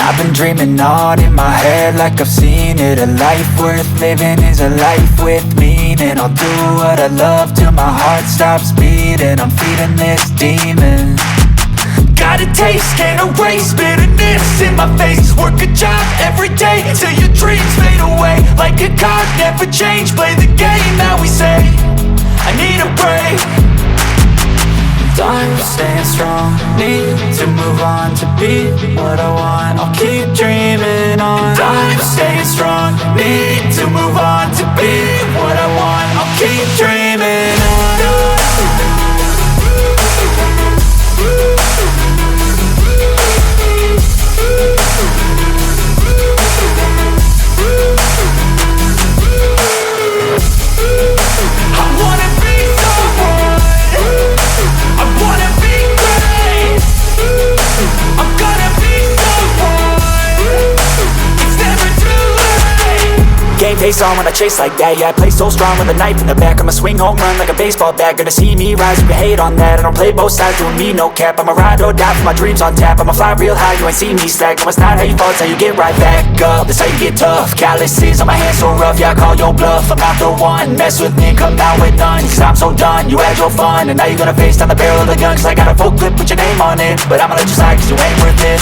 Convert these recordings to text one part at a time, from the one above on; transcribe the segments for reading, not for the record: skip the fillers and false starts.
I've been dreaming on in my head like I've seen it. A life worth living is a life with meaning. I'll do what I love till my heart stops beating. I'm feeding this demon. Got a taste, can't erase bitterness in my face. Work a job every day till your dreams fade away. Like a card, never change, play the game that we say. I need a break. Time staying strong, need to move on to be what I want. I'll keep dreaming on. Time staying strong, need to move on to be what I want. I'll keep dreaming on. Game face on when I chase like that. Yeah, I play so strong with a knife in the back. I'ma swing home run like a baseball bat. Gonna see me rise, you can hate on that. I don't play both sides, doing me no cap. I'ma ride or die for my dreams on tap. I'ma fly real high, you ain't see me slack. No, it's not how you fall, it's how you get right back up. That's how you get tough. Calluses on my hands so rough, yeah, I call your bluff. I'm not the one, mess with me, come out with none. Cause I'm so done, you had your fun. And now you're gonna face down the barrel of the gun. Cause I got a full clip, put your name on it. But I'ma let you slide cause you ain't worth it.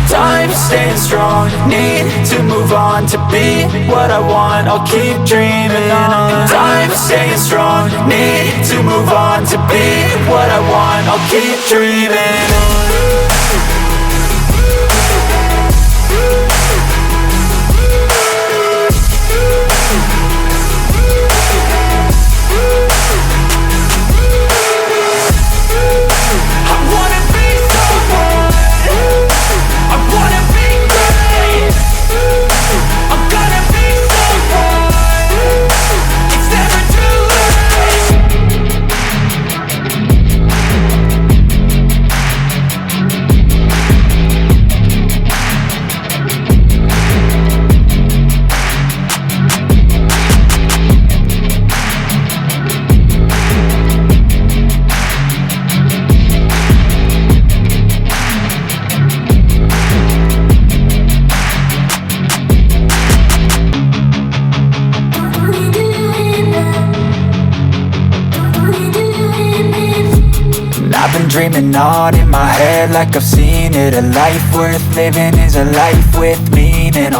Time staying strong, need to move on to be what I want. I'll keep dreaming on. Time staying strong, need to move on to be what I want. I'll keep dreaming on. I've been dreaming on in my head like I've seen it. A life worth living is a life with meaning.